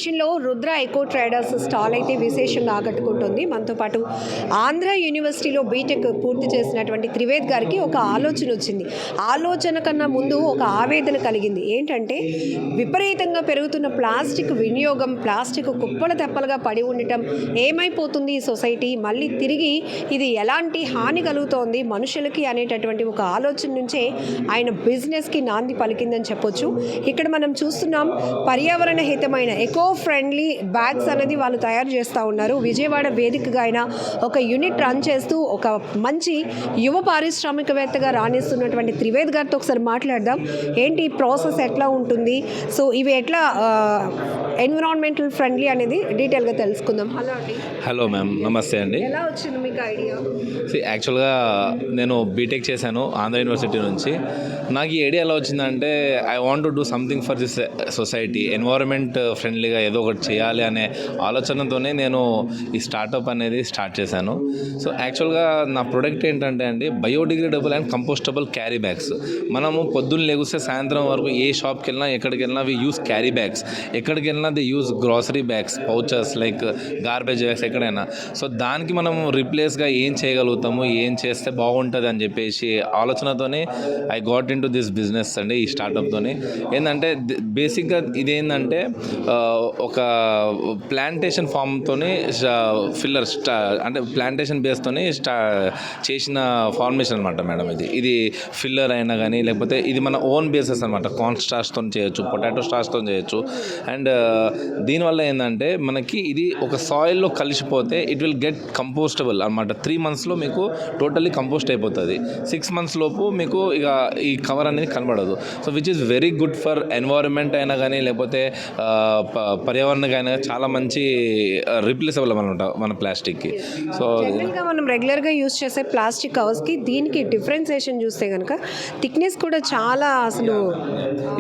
ఎగ్జిబిషన్లో Rudra echo traders stall అయితే విశేషంగా ఆకట్టుకుంటుంది. మనతో పాటు ఆంధ్ర యూనివర్సిటీలో బీటెక్ పూర్తి చేసినటువంటి త్రివేద్ గారికి ఒక ఆలోచన వచ్చింది. ఆలోచన కన్నా ముందు ఒక ఆవేదన కలిగింది. ఏంటంటే విపరీతంగా పెరుగుతున్న ప్లాస్టిక్ వినియోగం, ప్లాస్టిక్ కుప్పల తెప్పలుగా పడి ఉండటం, ఏమైపోతుంది ఈ సొసైటీ, మళ్ళీ తిరిగి ఇది ఎలాంటి హాని కలుగుతోంది మనుషులకి అనేటటువంటి ఒక ఆలోచన నుంచే ఆయన బిజినెస్కి నాంది పలికిందని చెప్పొచ్చు. ఇక్కడ మనం చూస్తున్నాం పర్యావరణ హితమైన ఎకో ఫ్రెండ్లీ బ్యాగ్స్ అనేది వాళ్ళు తయారు చేస్తూ ఉన్నారు. విజయవాడ వేదికగా ఆయన ఒక యూనిట్ రన్ చేస్తూ ఒక మంచి యువ పారిశ్రామికవేత్తగా రాణిస్తున్నటువంటి త్రివేద్ గారితో ఒకసారి మాట్లాడదాం. ఏంటి ప్రాసెస్ ఎట్లా ఉంటుంది, సో ఇవి ఎట్లా ఎన్విరాన్మెంటల్ ఫ్రెండ్లీ అనేది డీటెయిల్గా తెలుసుకుందాం. హలో అండి. హలో మ్యామ్, నమస్తే అండి. ఎలా వచ్చింది మీకు ఐడియా? యాక్చువల్గా నేను బీటెక్ చేశాను ఆంధ్ర యూనివర్సిటీ నుంచి. నాకు ఈ ఐడియా ఎలా వచ్చిందంటే I want to do something for this society, environment ఫ్రెండ్లీగా ఏదో ఒకటి చేయాలి అనే ఆలోచనతోనే నేను ఈ స్టార్టప్ అనేది స్టార్ట్ చేశాను. సో యాక్చువల్గా నా ప్రొడక్ట్ ఏంటంటే అండి, biodegradable and compostable carry bags. మనము పొద్దున్న లేగుస్తే సాయంత్రం వరకు ఏ షాప్కి వెళ్ళినా ఎక్కడికి వెళ్ళినా వి యూస్ క్యారీ బ్యాగ్స్. ఎక్కడికి వెళ్ళినా the use grocery bags, pouches, like garbage bags ఎక్కడైనా. సో దానికి మనం రీప్లేస్గా ఏం చేయగలుగుతాము, ఏం చేస్తే బాగుంటుంది అని చెప్పేసి ఆలోచనతోనే I got in to this business అండి. ఈ స్టార్టప్తోనే ఏంటంటే బేసిక్గా ఇదేంటంటే ఒక ప్లాంటేషన్ ఫామ్తోనే ఫిల్లర్ అంటే ప్లాంటేషన్ బేస్తోనే చేసిన ఫార్మేషన్ అనమాట మేడం. ఇది ఫిల్లర్ అయినా కానీ లేకపోతే ఇది మన ఓన్ బేసెస్ అనమాట. కార్న్ స్టార్చ్తో చేయొచ్చు, పొటాటో స్టార్చ్తో చేయొచ్చు. అండ్ దీనివల్ల ఏంటంటే మనకి ఇది ఒక సాయిల్లో కలిసిపోతే ఇట్ విల్ గెట్ కంపోస్టబుల్ అనమాట. 3 monthsలో మీకు టోటల్లీ కంపోస్ట్ అయిపోతుంది. 6 months లోపు మీకు ఇక ఈ కవర్ అనేది కనబడదు. So which is very good for environment అయినా కానీ లేకపోతే పర్యావరణానికి అయినా చాలా మంచి రీప్లేసబుల్ అనమాట మన ప్లాస్టిక్కి. సో మనం రెగ్యులర్గా యూజ్ చేసే ప్లాస్టిక్ కవర్స్కి దీనికి డిఫరెన్సియేషన్ చూస్తే కనుక థిక్నెస్ కూడా చాలా అసలు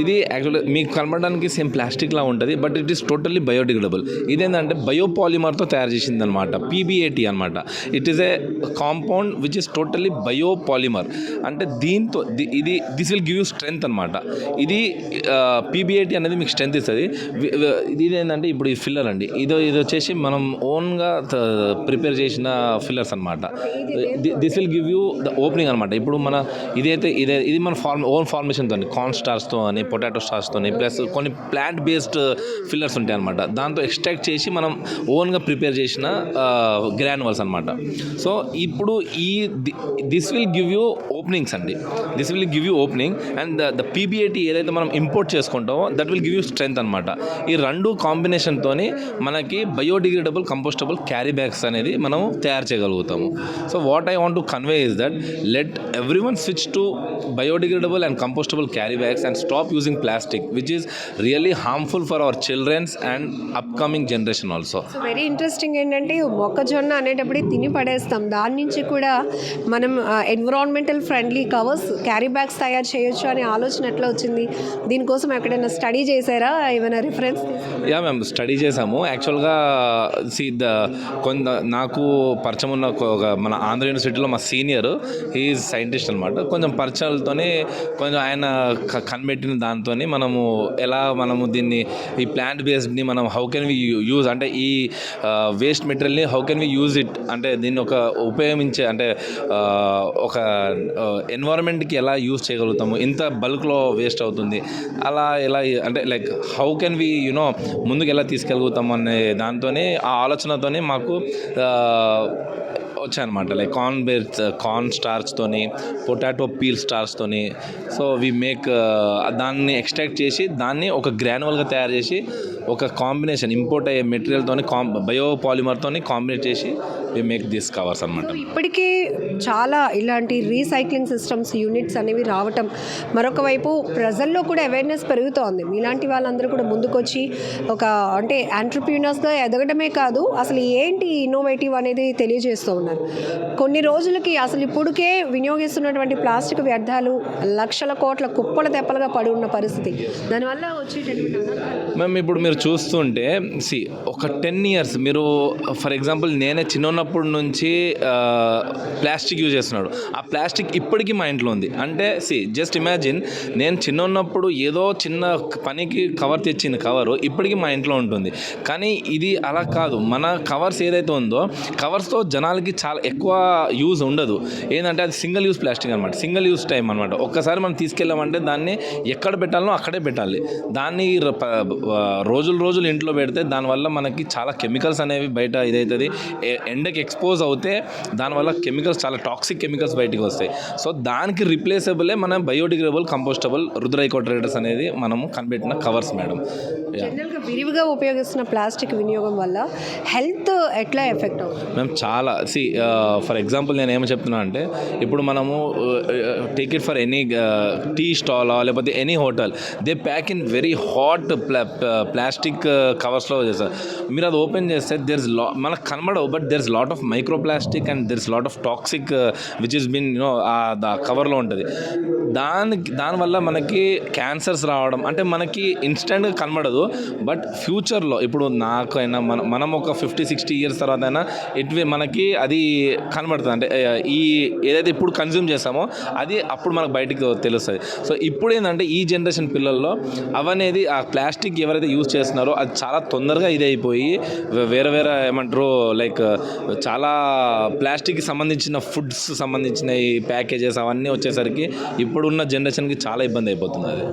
ఇది యాక్చువల్గా మీకు కనబడడానికి సేమ్ ప్లాస్టిక్లా ఉంటుంది, but it is totally biodegradable. ఇదేంటంటే బయోపాలిమర్తో తయారు చేసింది అనమాట, PBAT అనమాట. It is a compound which is totally biopolymer. అంటే దీంతో ఇది this will give you strength అనమాట. ఇది PBAT అనేది మీకు స్ట్రెంగ్త్ ఇస్తుంది. ఇది ఏంటంటే ఇప్పుడు ఈ ఫిల్లర్ అండి, ఇది వచ్చేసి మనం ఓన్గా ప్రిపేర్ చేసిన ఫిల్లర్స్ అనమాట. This will give you the opening అనమాట. ఇప్పుడు మన ఇది మన ఓన్ ఫార్మేషన్తో, కార్న్ స్టార్చ్తో అని, పొటాటో స్టార్చ్తో, ప్లస్ కొన్ని ప్లాంట్ బేస్డ్ ఫిల్లర్స్ ఉంటాయి అనమాట. దాంతో ఎక్స్ట్రాక్ట్ చేసి మనం ఓన్గా ప్రిపేర్ చేసిన గ్రాన్యువల్స్ అనమాట. సో ఇప్పుడు this will give you openings అండి. This will give you opening and the PBAT ఏదైతే మనం ఇంపోర్ట్ చేసుకుంటామో that will give you strength అనమాట. ఈ రెండు కాంబినేషన్తోని మనకి బయోడిగ్రేడబుల్ కంపోస్టబుల్ క్యారీ బ్యాగ్స్ అనేది మనం తయారు చేయగలుగుతాము. So what I want to convey is that let everyone switch to biodegradable and compostable carry bags and stop using plastic, which is really harmful for our children's and upcoming generation also. So very interesting ఏంటంటే మొక్కజొన్న అనేటప్పుడు తిని పడేస్తాం, దాని నుంచి కూడా మనం environmental friendly covers, carry bags తయారు చేయొచ్చు అనే ఆలోచన ఎట్లా వచ్చింది? దీనికోసం ఎక్కడైనా స్టడీ చేశారా, ఏమైనా రిఫరెన్స్? యా మ్యామ్, స్టడీ చేసాము. యాక్చువల్గా నాకు పరిచయం ఉన్న మన ఆంధ్ర యూనివర్సిటీలో మా సీనియర్, హీఈస్ సైంటిస్ట్ అనమాట. కొంచెం పరిచయాలతోనే కొంచెం ఆయన కనిపెట్టిన దాంతో మనము దీన్ని ఈ ప్లాంట్ బేస్డ్ని మనం హౌ కెన్ వి యూజ్, అంటే ఈ వేస్ట్ మెటీరియల్ని how can we use it, అంటే దీన్ని ఉపయోగించే అంటే ఒక ఎన్వైరన్మెంట్కి ఎలా యూజ్ చేయగలుగుతాము, ఇంత బల్క్లో వేస్ట్ అవుతుంది, అలా ఎలా అంటే లైక్ హౌ కెన్ వి ముందుకు ఎలా తీసుకెళ్ళగలుగుతాము అనే దాంతోనే, ఆ ఆలోచనతోనే మాకు వచ్చాయన్నమాట. లైక్ కార్న్ స్టార్చ్తోని, పొటాటో పీల్ స్టార్చ్తోని. సో వి మేక్ దాన్ని ఎక్స్ట్రాక్ట్ చేసి దాన్ని ఒక గ్రాన్యువల్గా తయారు చేసి ఒక కాంబినేషన్ ఇంపోర్ట్ అయ్యే మెటీరియల్తోని బయోపాలిమర్తోని కాంబినేట్ చేసి వి మేక్ దిస్ కవర్స్ అనమాట. ఇప్పటికే చాలా ఇలాంటి రీసైక్లింగ్ సిస్టమ్స్, యూనిట్స్ అనేవి రావటం, మరొక వైపు ప్రజల్లో కూడా అవేర్నెస్ పెరుగుతోంది. మీలాంటి వాళ్ళందరూ కూడా ముందుకొచ్చి ఒక అంటే ఎంటర్‌ప్రెన్యూర్స్‌గా ఎదగడమే కాదు, అసలు ఏంటి ఇన్నోవేటివ్ అనేది తెలియజేస్తూ ఉన్నారు. కొన్ని రోజులకి అసలు ఇప్పటికే వినియోగిస్తున్నటువంటి ప్లాస్టిక్ వ్యర్థాలు లక్షల కోట్ల కుప్పల తెప్పలుగా పడి ఉన్న పరిస్థితి, దానివల్ల వచ్చేటటువంటి మేము ఇప్పుడు మీరు చూస్తుంటే ఒక 10 years మీరు ఫర్ ఎగ్జాంపుల్ నేనే చిన్న చిన్నప్పటి నుంచి ప్లాస్టిక్ యూజ్ చేస్తున్నాడు. ఆ ప్లాస్టిక్ ఇప్పటికీ మా ఇంట్లో ఉంది. అంటే జస్ట్ ఇమాజిన్, నేను చిన్న ఉన్నప్పుడు ఏదో చిన్న పనికి కవర్ తెచ్చిన కవరు ఇప్పటికీ మా ఇంట్లో ఉంటుంది. కానీ ఇది అలా కాదు. మన కవర్స్ ఏదైతే ఉందో కవర్స్తో జనాలకి చాలా ఎక్కువ యూజ్ ఉండదు. ఏంటంటే అది సింగిల్ యూజ్ ప్లాస్టిక్ అనమాట, సింగిల్ యూజ్ టైం అనమాట. ఒక్కసారి మనం తీసుకెళ్ళామంటే దాన్ని ఎక్కడ పెట్టాలో అక్కడే పెట్టాలి. దాన్ని రోజులు ఇంట్లో పెడితే దానివల్ల మనకి చాలా కెమికల్స్ అనేవి బయట ఇదవుతుంది. ఎండకి ఎక్స్పోజ్ అవుతే దానివల్ల కెమికల్స్, చాలా టాక్సిక్ కెమికల్స్ బయటికి వస్తాయి. సో దానికి రిప్లేసబులే మన బయోడిగ్రేడబుల్ కంపోస్టబుల్ రుద్రైకో ట్రేడర్స్ అనేది మనము కనిపెట్టిన కవర్స్ మేడం. జనరల్గా విరివిగా ఉపయోగిస్తున్న ప్లాస్టిక్ వినియోగం వల్ల హెల్త్ ఎట్లా ఎఫెక్ట్ అవుతుంది? మేము చాలా ఫర్ ఎగ్జాంపుల్ నేను ఏమో చెప్తున్నా అంటే, ఇప్పుడు మనము take it for any tea stall లేకపోతే any hotel, they pack in very hot plastic కవర్స్లో చేస్తారు. మీరు అది ఓపెన్ చేస్తే మనకు కనబడవు, but there is lot of micro plastic and there is lot of toxic which is been కవర్లో ఉంటుంది. దానివల్ల మనకి క్యాన్సర్స్ రావడం అంటే మనకి ఇన్స్టెంట్గా కనబడదు, బట్ ఫ్యూచర్లో ఇప్పుడు నాకైనా మనం ఒక 50-60 ఇయర్స్ తర్వాత అయినా మనకి అది కనబడుతుంది. అంటే ఈ ఏదైతే ఇప్పుడు కన్జ్యూమ్ చేస్తామో అది అప్పుడు మనకు బయటికి తెలుస్తుంది. సో ఇప్పుడు ఏంటంటే ఈ జనరేషన్ పిల్లల్లో అవనేది ఆ ప్లాస్టిక్ ఎవరైతే యూజ్ చేస్తున్నారో అది చాలా తొందరగా ఇది అయిపోయి వేరే ఏమంటారు లైక్ చాలా ప్లాస్టిక్కి సంబంధించిన ఫుడ్స్ సంబంధించిన ఈ ప్యాకేజెస్ అవన్నీ వచ్చేసరికి ఇప్పుడున్న జనరేషన్కి చాలా ఇబ్బంది అయిపోతుంది అది.